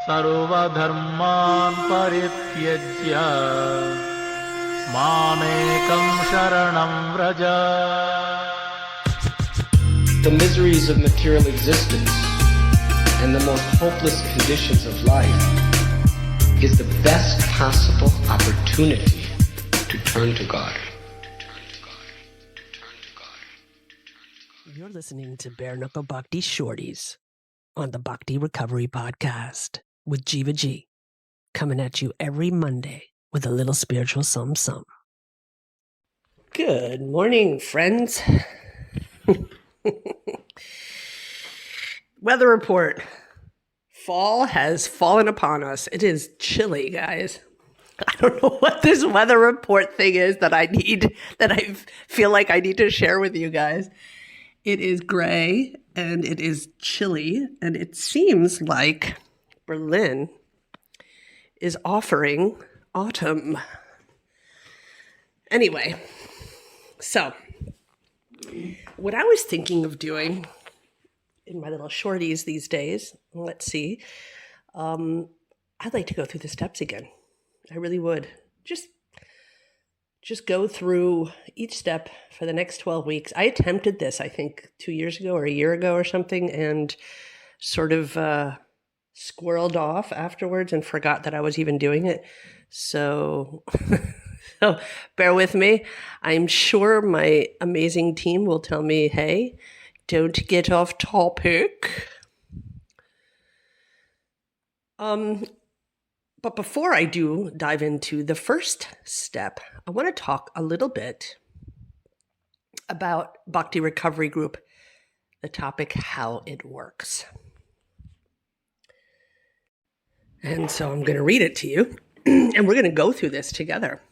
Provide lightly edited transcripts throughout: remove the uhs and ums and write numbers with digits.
सर्वधर्मान् परित्यज्य मामेकं शरणं Vraj. The miseries of material existence and the most hopeless conditions of life is the best possible opportunity to turn to God. You're listening to Bare Knuckle Bhakti Shorties on the Bhakti Recovery Podcast with Jiva G, coming at you every Monday with a little spiritual something. Good morning, friends. Weather report. Fall has fallen upon us. It is chilly, guys. I don't know what this weather report thing is that I feel like I need to share with you guys. It is gray and it is chilly, and it seems like Berlin is offering autumn. Anyway, so what I was thinking of doing in my little shorties these days, let's see, I'd like to go through the steps again. I really would. Just go through each step for the next 12 weeks. I attempted this, I think, 2 years ago or a year ago or something, and sort of squirreled off afterwards and forgot that I was even doing it. So, so bear with me. I'm sure my amazing team will tell me, hey, don't get off topic. But before I do dive into the first step, I want to talk a little bit about Bhakti Recovery Group, the topic, how it works. And so I'm going to read it to you, and we're going to go through this together.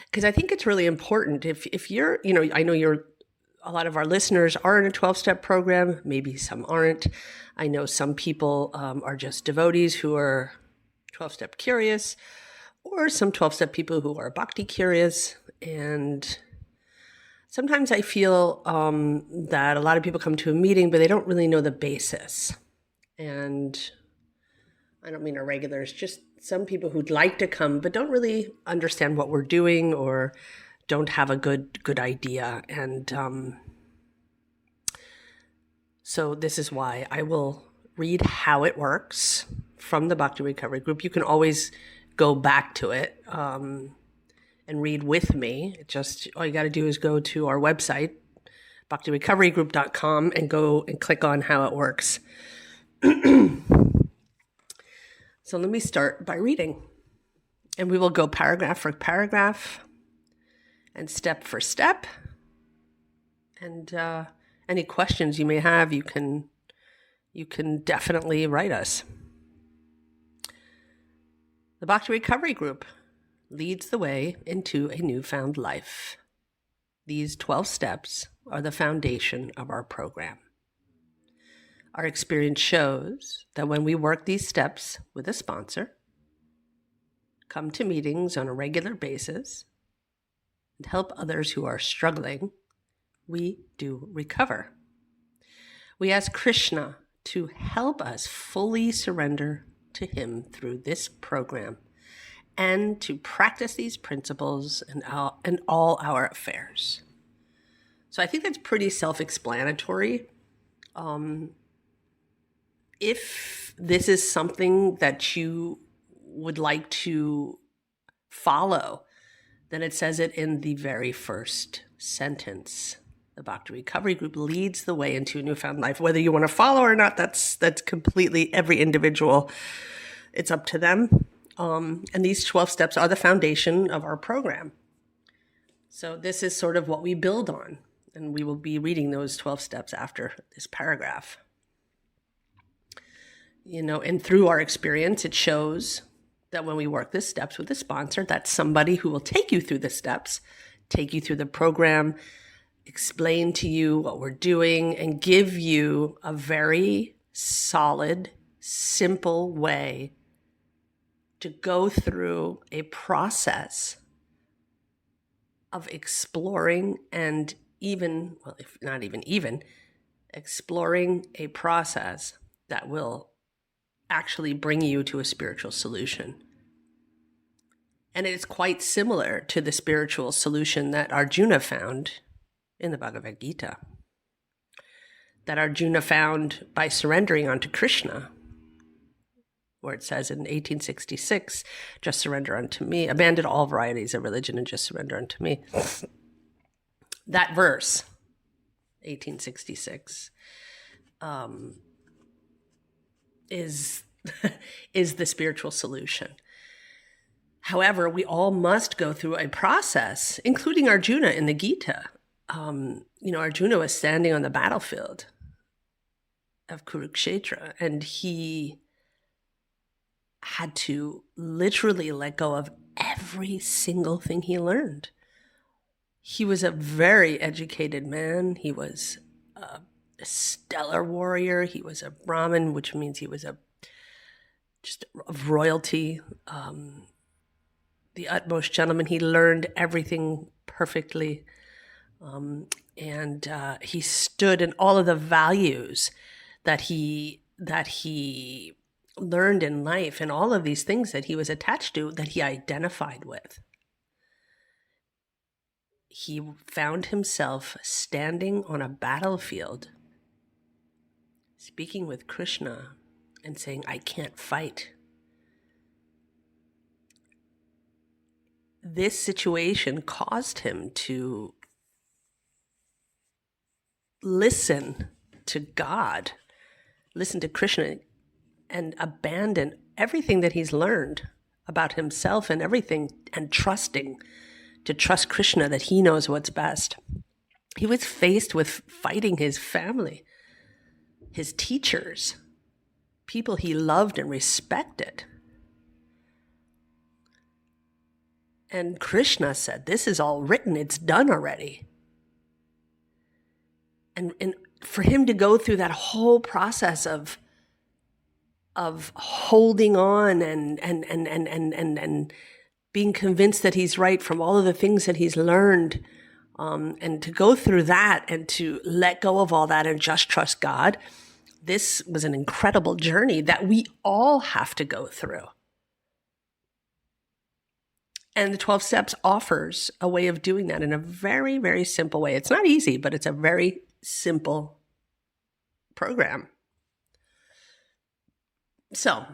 Because I think it's really important. If you're, I know a lot of our listeners are in a 12-step program, maybe some aren't. I know some people are just devotees who are 12-step curious, or some 12-step people who are bhakti curious. And sometimes I feel that a lot of people come to a meeting, but they don't really know the basis. And I don't mean our regulars, just some people who'd like to come, but don't really understand what we're doing or don't have a good idea. And so this is why I will read how it works from the Bhakti Recovery Group. You can always go back to it and read with me. All you got to do is go to our website, bhaktirecoverygroup.com, and go and click on how it works. So let me start by reading, and we will go paragraph for paragraph and step for step. And any questions you may have, you can definitely write us. The Bhakti Recovery Group leads the way into a newfound life. These 12 steps are the foundation of our program. Our experience shows that when we work these steps with a sponsor, come to meetings on a regular basis, and help others who are struggling, we do recover. We ask Krishna to help us fully surrender to him through this program and to practice these principles in all our affairs. So I think that's pretty self-explanatory. If this is something that you would like to follow, then it says it in the very first sentence. The Bhakti Recovery Group leads the way into a newfound life. Whether you want to follow or not, that's completely every individual. It's up to them. And these 12 steps are the foundation of our program. So this is sort of what we build on. And we will be reading those 12 steps after this paragraph. And through our experience, it shows that when we work the steps with a sponsor, that's somebody who will take you through the steps, take you through the program, explain to you what we're doing, and give you a very solid, simple way to go through a process of exploring and even, well, if not even, exploring a process that will actually bring you to a spiritual solution. And it's quite similar to the spiritual solution that Arjuna found in the Bhagavad Gita, that Arjuna found by surrendering unto Krishna, where it says in 1866, just surrender unto me, abandon all varieties of religion and just surrender unto me. That verse, 1866, is the spiritual solution. However, we all must go through a process, including Arjuna in the Gita. Arjuna was standing on the battlefield of Kurukshetra, and he had to literally let go of every single thing he learned. He was a very educated man. He was a stellar warrior. He was a Brahmin, which means he was just of royalty. The utmost gentleman. He learned everything perfectly. And he stood in all of the values that he learned in life, and all of these things that he was attached to, that he identified with. He found himself standing on a battlefield, speaking with Krishna and saying, I can't fight. This situation caused him to listen to God, listen to Krishna, and abandon everything that he's learned about himself and everything, and trust Krishna that he knows what's best. He was faced with fighting his family, his teachers, people he loved and respected. And Krishna said, this is all written, it's done already. And for him to go through that whole process of holding on and being convinced that he's right from all of the things that he's learned, and to go through that and to let go of all that and just trust God, this was an incredible journey that we all have to go through. And the 12 Steps offers a way of doing that in a very, very simple way. It's not easy, but it's a very simple program. So,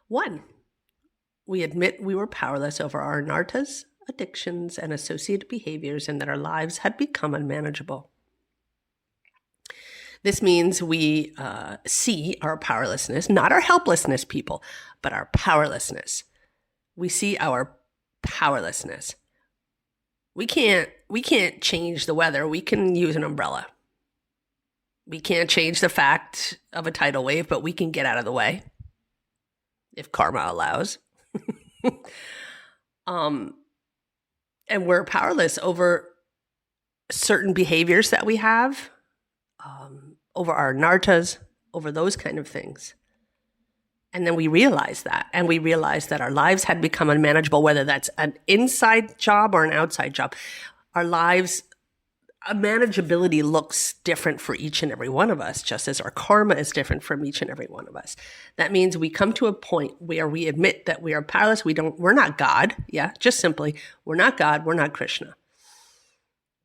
1, we admit we were powerless over our anartas, addictions, and associated behaviors, and that our lives had become unmanageable. This means we see our powerlessness, not our helplessness, people, but our powerlessness. We see our powerlessness. We can't change the weather. We can use an umbrella. We can't change the fact of a tidal wave, but we can get out of the way if karma allows. And we're powerless over certain behaviors that we have, over our nartas, over those kind of things. And then we realize that, and we realize that our lives had become unmanageable, whether that's an inside job or an outside job. Our lives, manageability looks different for each and every one of us, just as our karma is different from each and every one of us. That means we come to a point where we admit that we are powerless. We're not God. Yeah, just simply, we're not God. We're not Krishna.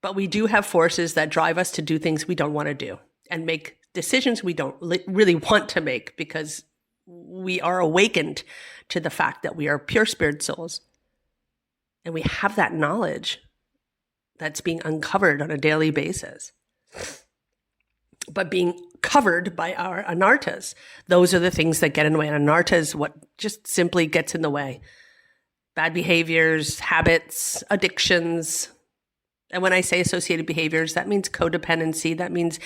But we do have forces that drive us to do things we don't want to do and make decisions we don't really want to make, because we are awakened to the fact that we are pure spirit souls. And we have that knowledge that's being uncovered on a daily basis. But being covered by our anartas, those are the things that get in the way. And anarta is what just simply gets in the way. Bad behaviors, habits, addictions. And when I say associated behaviors, that means codependency. That means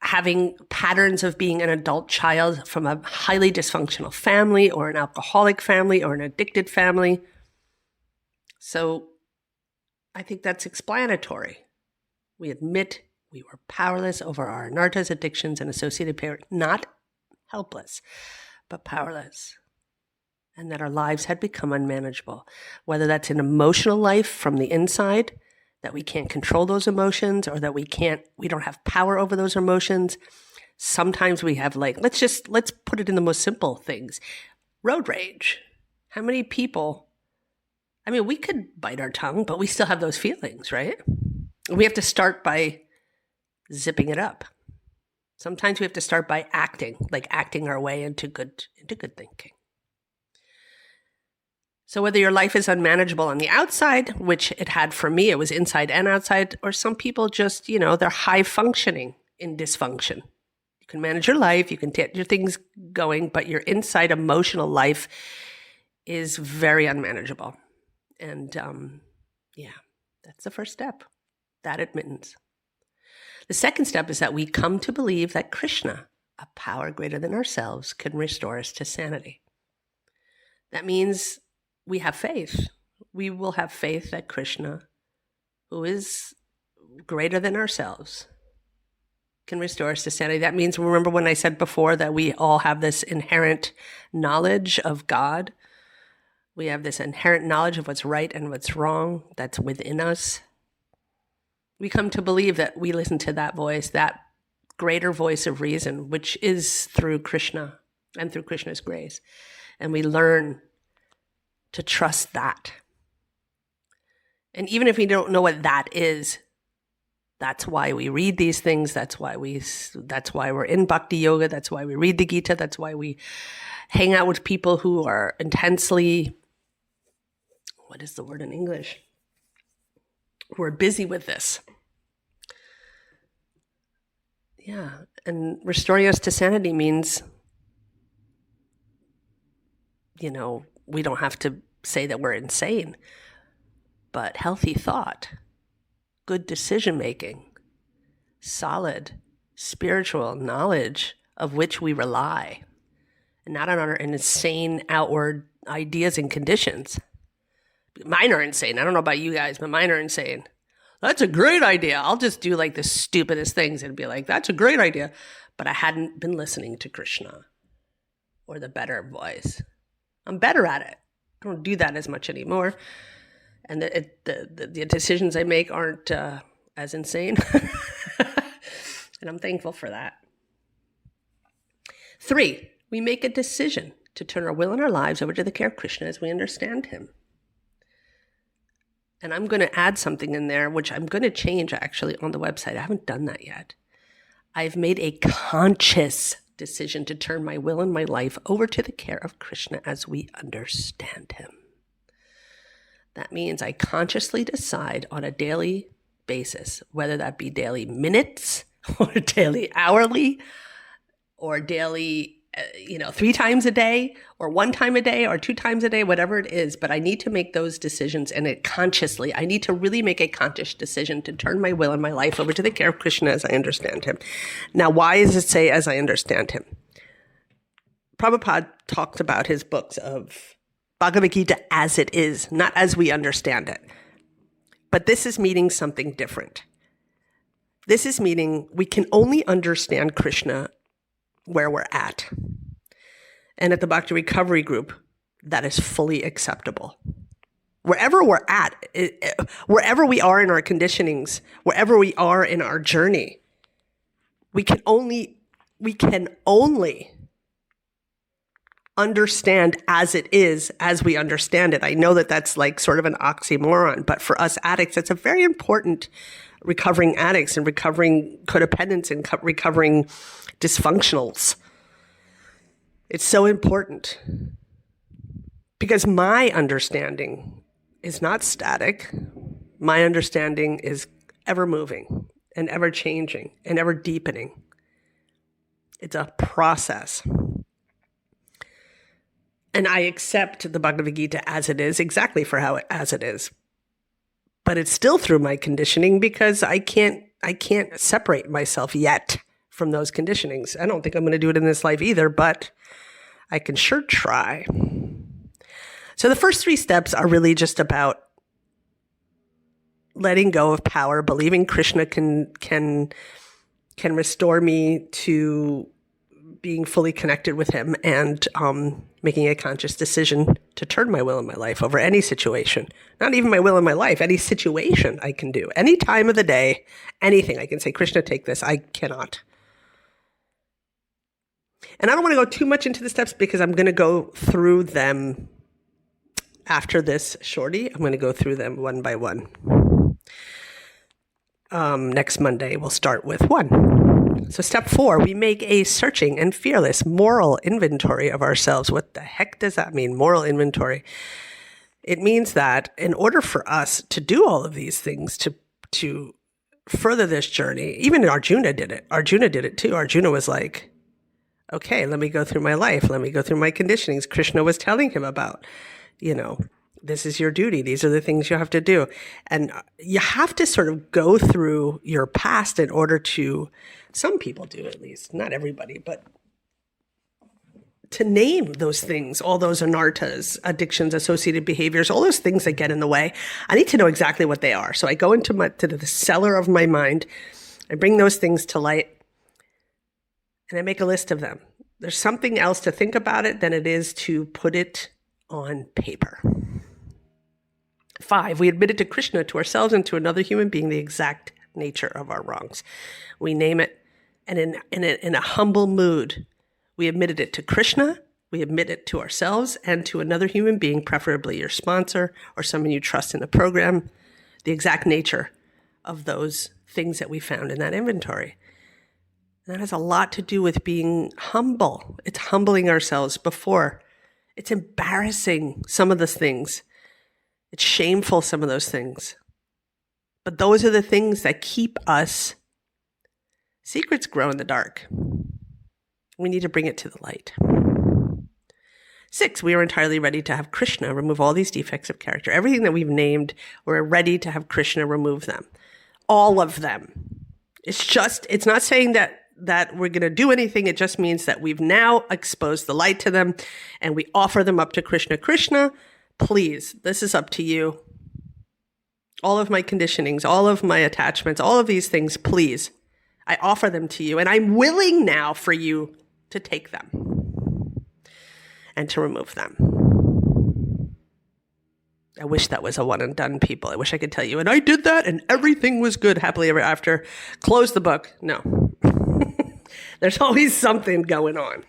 having patterns of being an adult child from a highly dysfunctional family, or an alcoholic family, or an addicted family. So I think that's explanatory. We admit we were powerless over our anartas, addictions, and associated behaviors. Not helpless, but powerless. And that our lives had become unmanageable. Whether that's an emotional life from the inside, that we can't control those emotions, or that we don't have power over those emotions, Sometimes we have let's put it in the most simple things. Road rage. How many people, we could bite our tongue, but we still have those feelings, right? We have to start by zipping it up. Sometimes we have to start by acting our way into good thinking. So whether your life is unmanageable on the outside, which it had for me, it was inside and outside, or some people just, they're high functioning in dysfunction. You can manage your life, you can get your things going, but your inside emotional life is very unmanageable. And that's the first step, that admittance. The second step is that we come to believe that Krishna, a power greater than ourselves, can restore us to sanity. That means we have faith. We will have faith that Krishna, who is greater than ourselves, can restore us to sanity. That means, remember when I said before that we all have this inherent knowledge of God? We have this inherent knowledge of what's right and what's wrong that's within us. We come to believe that we listen to that voice, that greater voice of reason, which is through Krishna and through Krishna's grace. And we learn to trust that. And even if we don't know what that is, that's why we read these things. That's why we're in Bhakti Yoga. That's why we read the Gita. That's why we hang out with people who are intensely, what is the word in English? Who are busy with this. Yeah. And restoring us to sanity means, we don't have to say that we're insane, but healthy thought, good decision-making, solid spiritual knowledge of which we rely, and not on our insane outward ideas and conditions. Mine are insane. I don't know about you guys, but mine are insane. That's a great idea. I'll just do the stupidest things and be like, that's a great idea. But I hadn't been listening to Krishna or the better voice. I'm better at it. I don't do that as much anymore. And the decisions I make aren't as insane. And I'm thankful for that. 3, we make a decision to turn our will and our lives over to the care of Krishna as we understand him. And I'm going to add something in there, which I'm going to change actually on the website. I haven't done that yet. I've made a conscious decision to turn my will and my life over to the care of Krishna as we understand him. That means I consciously decide on a daily basis, whether that be daily minutes or daily hourly or daily 3 times a day or 1 time a day or 2 times a day, whatever it is. But I need to make those decisions and I need to really make a conscious decision to turn my will and my life over to the care of Krishna as I understand him. Now, why does it say as I understand him? Prabhupada talks about his books of Bhagavad Gita as it is, not as we understand it. But this is meaning something different. This is meaning we can only understand Krishna where we're at. And at the Bhakti Recovery Group, that is fully acceptable. Wherever we're at, wherever we are in our conditionings, wherever we are in our journey, we can only understand as it is, as we understand it. I know that that's sort of an oxymoron, but for us addicts, it's a very important, recovering addicts and recovering codependents and recovering dysfunctionals. It's so important because my understanding is not static. My understanding is ever moving and ever changing and ever deepening. It's a process. And I accept the Bhagavad Gita as it is, exactly as it is. But it's still through my conditioning because I can't separate myself yet from those conditionings. I don't think I'm going to do it in this life either, but I can sure try. So the first 3 steps are really just about letting go of power, believing Krishna can restore me to being fully connected with him, and making a conscious decision to turn my will and my life over any situation. Not even my will and my life, any situation I can do. Any time of the day, anything. I can say, Krishna, take this. I cannot. And I don't want to go too much into the steps because I'm going to go through them after this shorty. I'm going to go through them one by one. Next Monday, we'll start with 1. So step 4, we make a searching and fearless moral inventory of ourselves. What the heck does that mean, moral inventory? It means that in order for us to do all of these things, to further this journey, even Arjuna did it. Arjuna did it too. Arjuna was like, okay, let me go through my life. Let me go through my conditionings. Krishna was telling him about, this is your duty. These are the things you have to do. And you have to sort of go through your past in order to, some people do at least, not everybody, but to name those things, all those anartas, addictions, associated behaviors, all those things that get in the way. I need to know exactly what they are. So I go into to the cellar of my mind. I bring those things to light and I make a list of them. There's something else to think about it than it is to put it on paper. 5, we admit it to Krishna, to ourselves, and to another human being the exact nature of our wrongs. We name it, and in a humble mood, we admitted it to Krishna, we admit it to ourselves, and to another human being, preferably your sponsor or someone you trust in the program, the exact nature of those things that we found in that inventory. And that has a lot to do with being humble. It's humbling ourselves before. It's embarrassing, some of those things. It's shameful, some of those things. But those are the things that keep us. Secrets grow in the dark. We need to bring it to the light. 6, we are entirely ready to have Krishna remove all these defects of character. Everything that we've named, we're ready to have Krishna remove them. All of them. It's not saying that we're going to do anything. It just means that we've now exposed the light to them and we offer them up to Krishna. Krishna, please, this is up to you. All of my conditionings, all of my attachments, all of these things, please, I offer them to you. And I'm willing now for you to take them and to remove them. I wish that was a one and done, people. I wish I could tell you, and I did that and everything was good, happily ever after. Close the book. No. There's always something going on.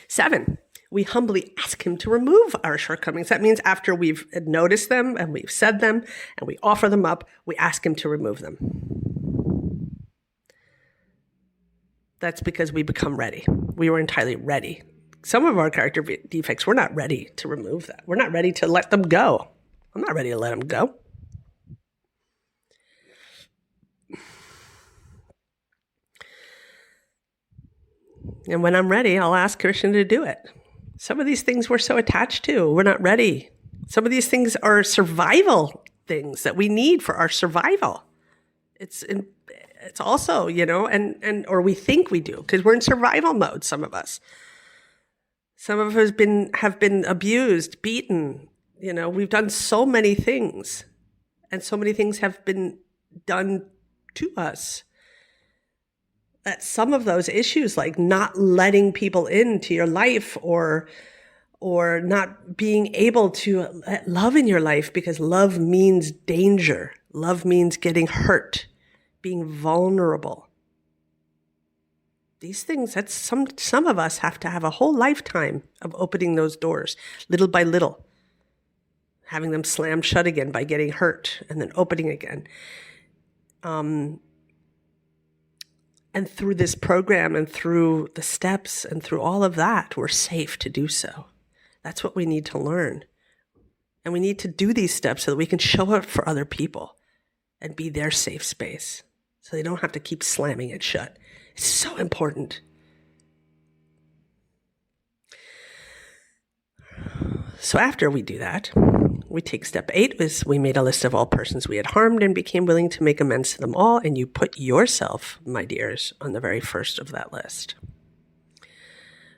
7, we humbly ask him to remove our shortcomings. That means after we've noticed them and we've said them and we offer them up, we ask him to remove them. That's because we become ready. We were entirely ready. Some of our character defects, we're not ready to remove that. We're not ready to let them go. I'm not ready to let them go. And when I'm ready, I'll ask Krishna to do it. Some of these things we're so attached to, we're not ready. Some of these things are survival things that we need for our survival. It's also, or we think we do, because we're in survival mode, some of us. Some of us have been abused, beaten. We've done so many things, and so many things have been done to us. That some of those issues, like not letting people into your life or not being able to let love in your life, because love means danger. Love means getting hurt, being vulnerable. These things, that's some of us have to have a whole lifetime of opening those doors, little by little, having them slammed shut again by getting hurt and then opening again. And through this program and through the steps and through all of that, we're safe to do so. That's what we need to learn. And we need to do these steps so that we can show up for other people and be their safe space, so they don't have to keep slamming it shut. It's so important. So after we do that, we take step 8, is we made a list of all persons we had harmed and became willing to make amends to them all. And you put yourself, my dears, on the very first of that list.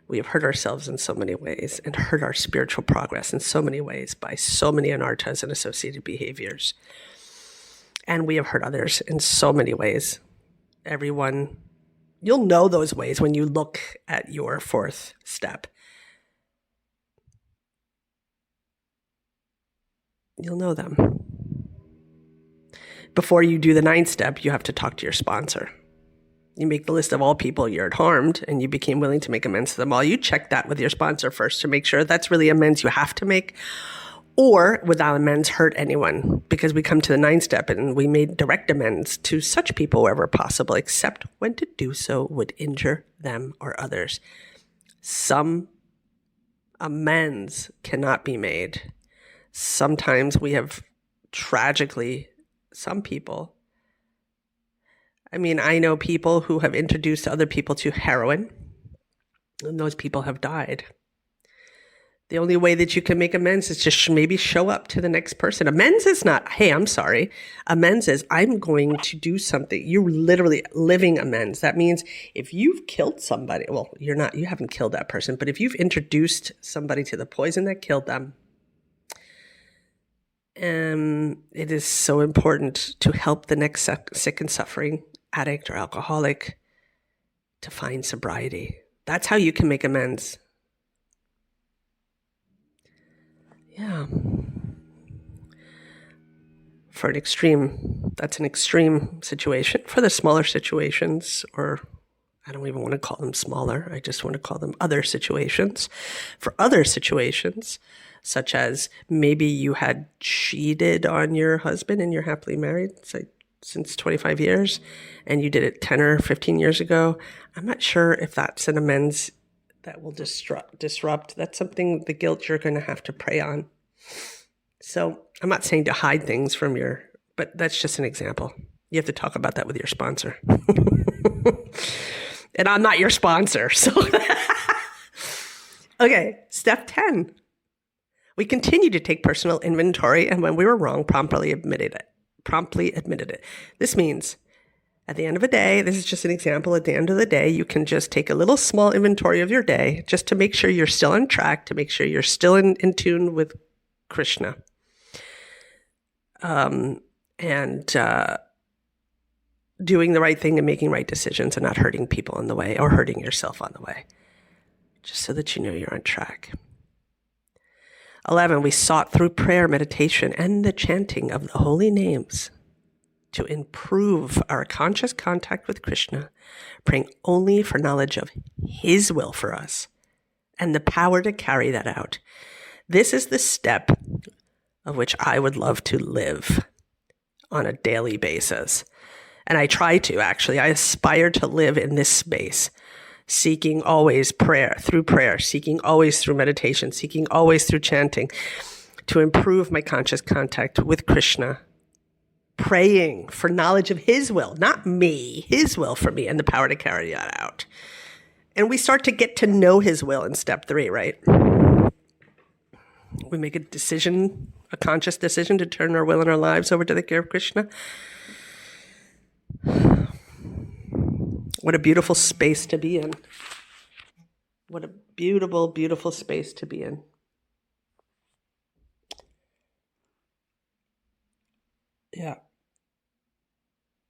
We have hurt ourselves in so many ways and hurt our spiritual progress in so many ways by so many anartas and associated behaviors. And we have hurt others in so many ways. Everyone, you'll know those ways when you look at your 4th step. You'll know them. Before you do the 9th step, you have to talk to your sponsor. You make the list of all people you had harmed, and you became willing to make amends to them all. You check that with your sponsor first to make sure that's really amends you have to make, or without amends hurt anyone, because we come to the 9th step and we made direct amends to such people wherever possible, except when to do so would injure them or others. Some amends cannot be made. Sometimes we have tragically, some people, I know people who have introduced other people to heroin, and those people have died. The only way that you can make amends is just maybe show up to the next person. Amends is not, hey, I'm sorry. Amends is, I'm going to do something. You're literally living amends. That means if you've killed somebody, well, you haven't killed that person, but if you've introduced somebody to the poison that killed them, it is so important to help the next sick and suffering addict or alcoholic to find sobriety. That's how you can make amends. Yeah. That's an extreme situation. For the smaller situations, or I don't even want to call them smaller, I just want to call them other situations. For other situations, such as maybe you had cheated on your husband and you're happily married since 25 years, and you did it 10 or 15 years ago, I'm not sure if that's an amends that will disrupt. That's something, the guilt you're going to have to prey on. So I'm not saying to hide things from but that's just an example. You have to talk about that with your sponsor. And I'm not your sponsor, so. Okay, step 10. We continue to take personal inventory, and when we were wrong, promptly admitted it. This means at the end of a day, this is just an example, at the end of the day, you can just take a little small inventory of your day just to make sure you're still on track, to make sure you're still in tune with Krishna. And doing the right thing and making right decisions and not hurting people on the way or hurting yourself on the way, just so that you know you're on track. 11, we sought through prayer, meditation, and the chanting of the holy names to improve our conscious contact with Krishna, praying only for knowledge of His will for us and the power to carry that out. This is the step of which I would love to live on a daily basis. And I try to, actually. I aspire to live in this space, seeking always prayer, seeking always through meditation, seeking always through chanting, to improve my conscious contact with Krishna, praying for knowledge of His will, not me, His will for me, and the power to carry that out. And we start to get to know His will in step 3, right? We make a decision, a conscious decision to turn our will and our lives over to the care of Krishna. What a beautiful space to be in. What a beautiful, beautiful space to be in. Yeah.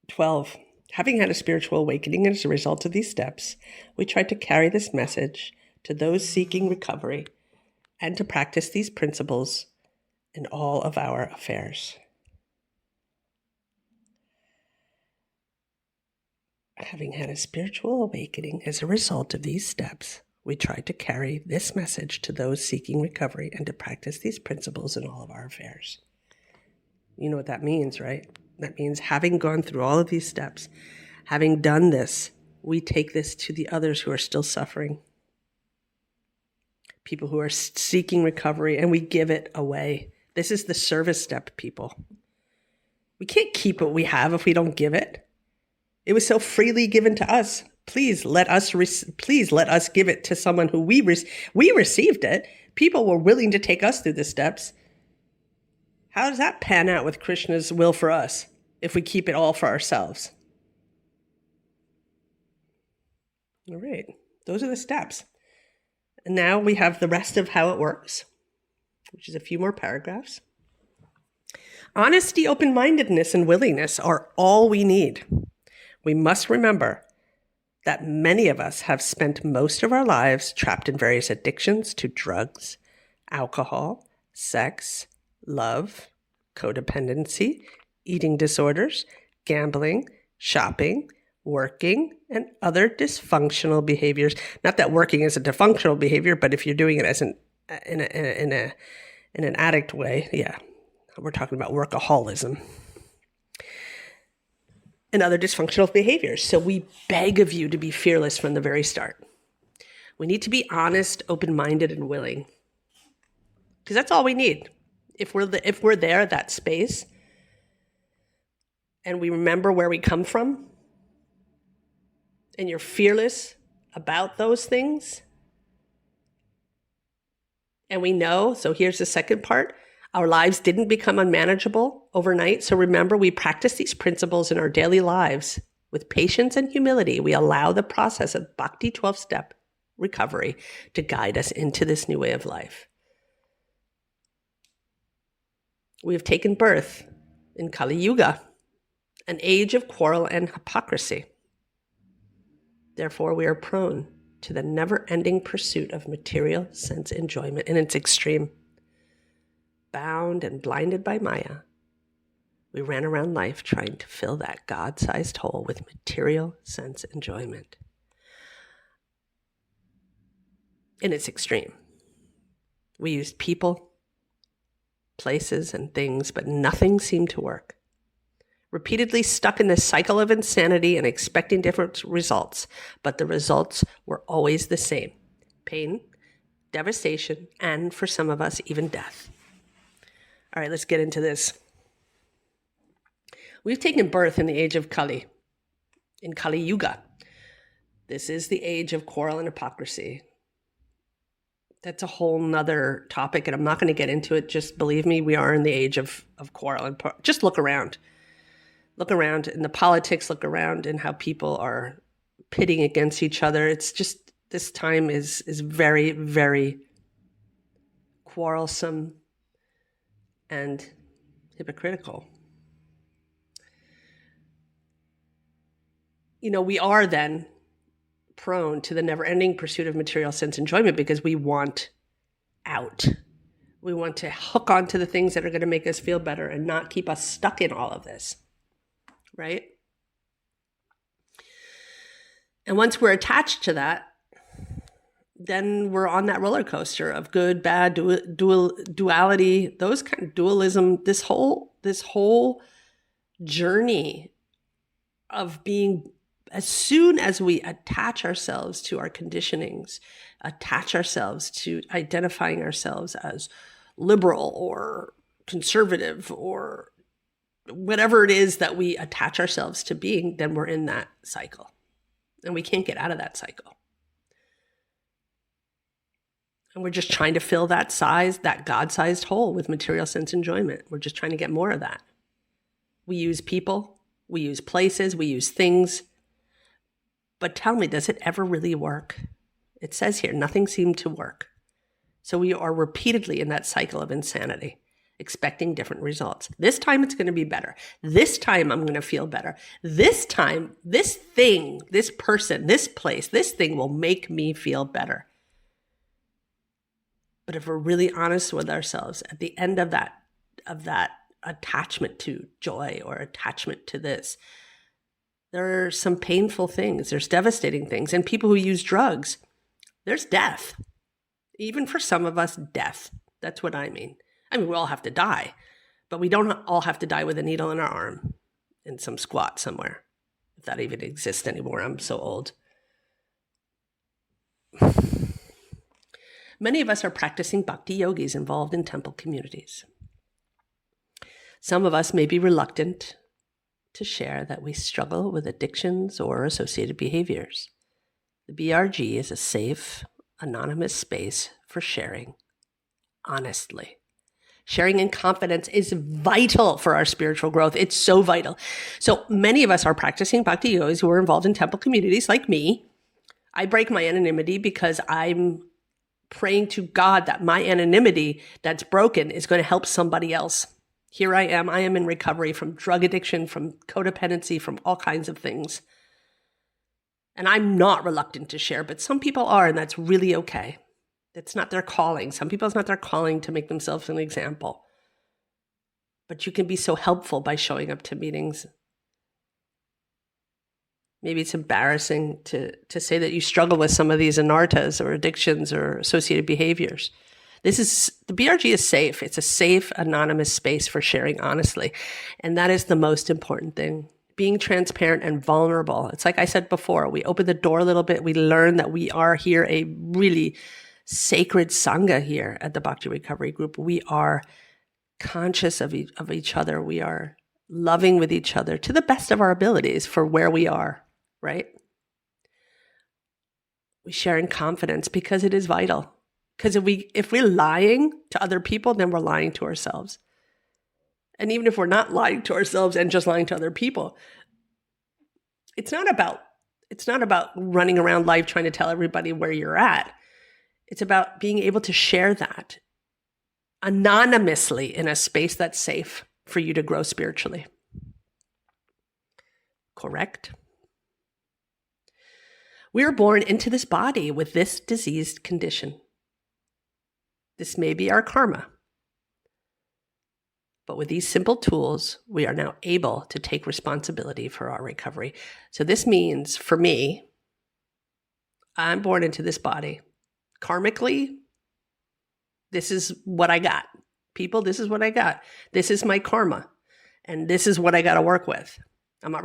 12. Having had a spiritual awakening as a result of these steps, we tried to carry this message to those seeking recovery and to practice these principles in all of our affairs. Having had a spiritual awakening as a result of these steps, we tried to carry this message to those seeking recovery and to practice these principles in all of our affairs. You know what that means, right? That means having gone through all of these steps, having done this, we take this to the others who are still suffering, people who are seeking recovery, and we give it away. This is the service step, people. We can't keep what we have if we don't give it. It was so freely given to us. Please let us give it to someone who we received it. People were willing to take us through the steps. How does that pan out with Krishna's will for us if we keep it all for ourselves? All right, those are the steps. And now we have the rest of how it works, which is a few more paragraphs. Honesty, open-mindedness, and willingness are all we need. We must remember that many of us have spent most of our lives trapped in various addictions to drugs, alcohol, sex, love, codependency, eating disorders, gambling, shopping, working, and other dysfunctional behaviors. Not that working is a dysfunctional behavior, but if you're doing it as in an addict way, yeah, we're talking about workaholism and other dysfunctional behaviors. So we beg of you to be fearless from the very start. We need to be honest, open-minded, and willing, because that's all we need. If we're there at that space, and we remember where we come from, and you're fearless about those things, and we know, so here's the second part, our lives didn't become unmanageable overnight. So remember, we practice these principles in our daily lives with patience and humility. We allow the process of Bhakti 12-step recovery to guide us into this new way of life. We have taken birth in Kali Yuga, an age of quarrel and hypocrisy. Therefore, we are prone to the never-ending pursuit of material sense enjoyment in its extreme. Bound and blinded by Maya, we ran around life trying to fill that God-sized hole with material sense enjoyment in its extreme. We used people, places, and things, but nothing seemed to work. Repeatedly stuck in this cycle of insanity and expecting different results, but the results were always the same: pain, devastation, and for some of us, even death. All right, let's get into this. We've taken birth in the age of Kali, in Kali Yuga. This is the age of quarrel and hypocrisy. That's a whole nother topic, and I'm not going to get into it. Just believe me, we are in the age of quarrel. And just look around. Look around in the politics, look around in how people are pitting against each other. It's just, this time is very, very quarrelsome and hypocritical. You know, we are then prone to the never-ending pursuit of material sense enjoyment because we want out. We want to hook onto the things that are going to make us feel better and not keep us stuck in all of this. Right? And once we're attached to that, then we're on that roller coaster of good, bad, duality, those kind of dualism, this whole journey of being, as soon as we attach ourselves to our conditionings, attach ourselves to identifying ourselves as liberal or conservative or whatever it is that we attach ourselves to being, then we're in that cycle. And we can't get out of that cycle. And we're just trying to fill that God-sized hole with material sense enjoyment. We're just trying to get more of that. We use people, we use places, we use things. But tell me, does it ever really work? It says here, nothing seemed to work. So we are repeatedly in that cycle of insanity, expecting different results. This time it's going to be better. This time I'm going to feel better. This time, this thing, this person, this place, this thing will make me feel better. But if we're really honest with ourselves, at the end of that attachment to joy or attachment to this, there are some painful things. There's devastating things. And people who use drugs, there's death. Even for some of us, death. That's what I mean. I mean, we all have to die, but we don't all have to die with a needle in our arm in some squat somewhere, if that even exists anymore. I'm so old. Many of us are practicing bhakti yogis involved in temple communities. Some of us may be reluctant to share that we struggle with addictions or associated behaviors. The BRG is a safe, anonymous space for sharing honestly. Sharing in confidence is vital for our spiritual growth. It's so vital. So many of us are practicing bhakti yogis who are involved in temple communities like me. I break my anonymity because I'm praying to God that my anonymity that's broken is going to help somebody else. Here I am in recovery from drug addiction, from codependency, from all kinds of things. And I'm not reluctant to share, but some people are, and that's really okay. It's not their calling. Some people, it's not their calling to make themselves an example. But you can be so helpful by showing up to meetings Maybe it's embarrassing to say that you struggle with some of these anartas or addictions or associated behaviors. The BRG is safe. It's a safe, anonymous space for sharing honestly. And that is the most important thing. Being transparent and vulnerable. It's like I said before, we open the door a little bit. We learn that we are here a really sacred Sangha here at the Bhakti Recovery Group. We are conscious of each other. We are loving with each other to the best of our abilities for where we are, right? We share in confidence because it is vital. Because if we're lying to other people, then we're lying to ourselves. And even if we're not lying to ourselves and just lying to other people, it's not about running around life trying to tell everybody where you're at. It's about being able to share that anonymously in a space that's safe for you to grow spiritually. Correct? We are born into this body with this diseased condition. This may be our karma. But with these simple tools, we are now able to take responsibility for our recovery. So this means, for me, I'm born into this body. Karmically, this is what I got. People, this is what I got. This is my karma. And this is what I got to work with. I'm not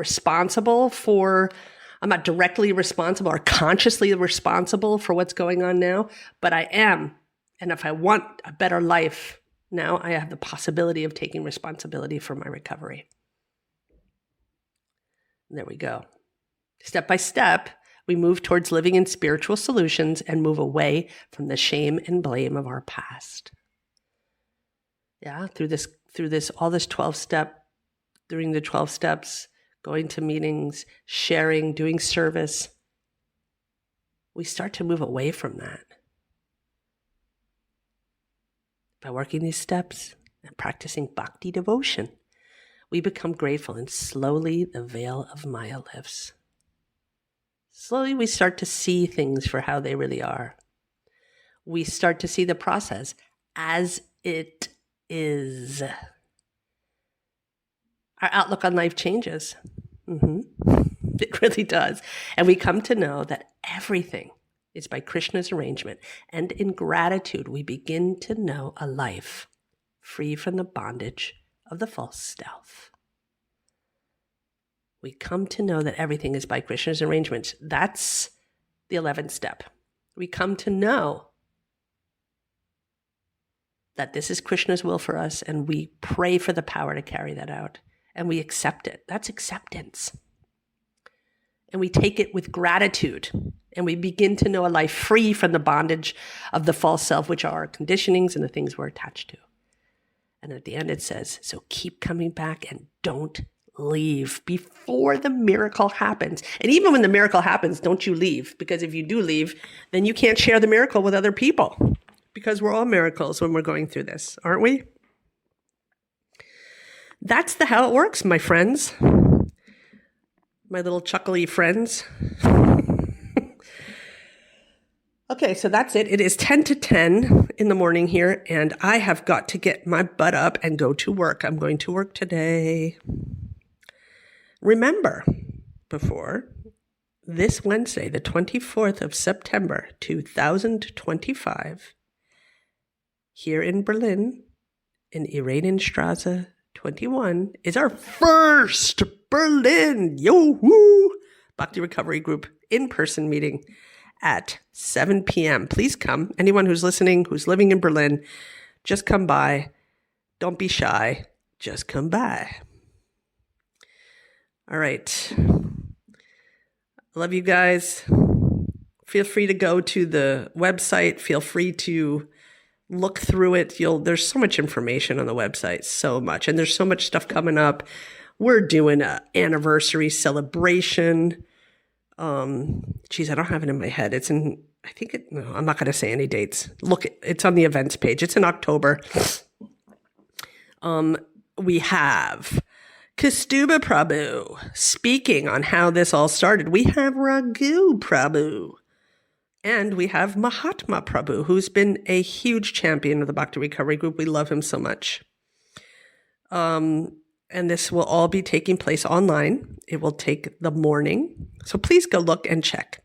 directly responsible or consciously responsible for what's going on now, but I am. And if I want a better life, now I have the possibility of taking responsibility for my recovery. There we go. Step by step, we move towards living in spiritual solutions and move away from the shame and blame of our past. Yeah, through the 12 steps, going to meetings, sharing, doing service, we start to move away from that. By working these steps and practicing bhakti devotion, we become grateful, and slowly the veil of Maya lifts. Slowly we start to see things for how they really are. We start to see the process as it is. Our outlook on life changes. It really does. And we come to know that everything is by Krishna's arrangement. And in gratitude, we begin to know a life free from the bondage of the false self. We come to know that everything is by Krishna's arrangement. That's the 11th step. We come to know that this is Krishna's will for us, and we pray for the power to carry that out. And we accept it. That's acceptance. And we take it with gratitude. And we begin to know a life free from the bondage of the false self, which are our conditionings and the things we're attached to. And at the end it says, so keep coming back and don't leave before the miracle happens. And even when the miracle happens, don't you leave. Because if you do leave, then you can't share the miracle with other people. Because we're all miracles when we're going through this, aren't we? That's how it works, my friends. My little chuckly friends. Okay, so that's it. It is 10 to 10 in the morning here, and I have got to get my butt up and go to work. I'm going to work today. Remember, before this Wednesday, the 24th of September, 2025, here in Berlin, in Irenenstraße 21, is our first Berlin Bhakti Recovery Group in-person meeting at 7 p.m. Please come. Anyone who's listening, who's living in Berlin, just come by. Don't be shy. Just come by. All right. I love you guys. Feel free to go to the website. Feel free to look through it. There's so much information on the website, so much. And there's so much stuff coming up. We're doing an anniversary celebration. I don't have it in my head. I'm not going to say any dates. Look, it's on the events page. It's in October. We have Kastuba Prabhu speaking on how this all started. We have Raghu Prabhu. And we have Mahatma Prabhu, who's been a huge champion of the Bhakti Recovery Group. We love him so much. And And this will all be taking place online. It will take the morning. So please go look and check.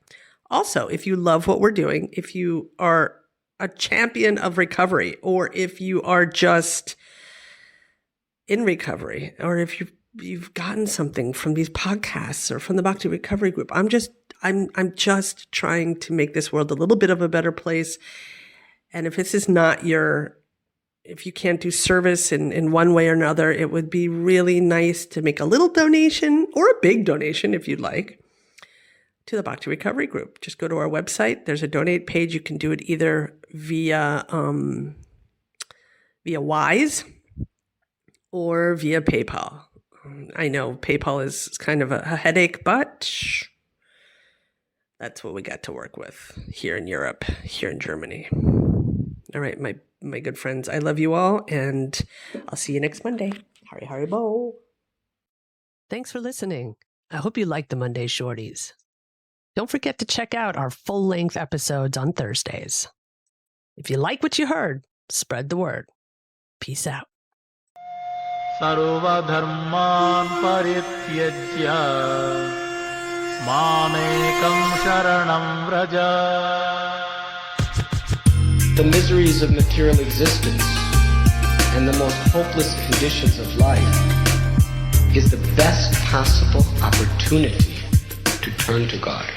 Also, if you love what we're doing, if you are a champion of recovery, or if you are just in recovery, or if you've gotten something from these podcasts or from the Bhakti Recovery Group, I'm just trying to make this world a little bit of a better place. And if this is not if you can't do service in one way or another, it would be really nice to make a little donation or a big donation if you'd like to the Bhakti Recovery Group. Just go to our website. There's a donate page. You can do it either via Wise or via PayPal. I know PayPal is kind of a headache, but that's what we got to work with here in Europe, here in Germany. All right, my good friends, I love you all, and I'll see you next Monday. Hari Hari Bo. Thanks for listening. I hope you liked the Monday Shorties. Don't forget to check out our full-length episodes on Thursdays. If you like what you heard, spread the word. Peace out. सर्वधर्मान् परित्यज्य मामेकं शरणं Vraj. The miseries of material existence and the most hopeless conditions of life is the best possible opportunity to turn to God.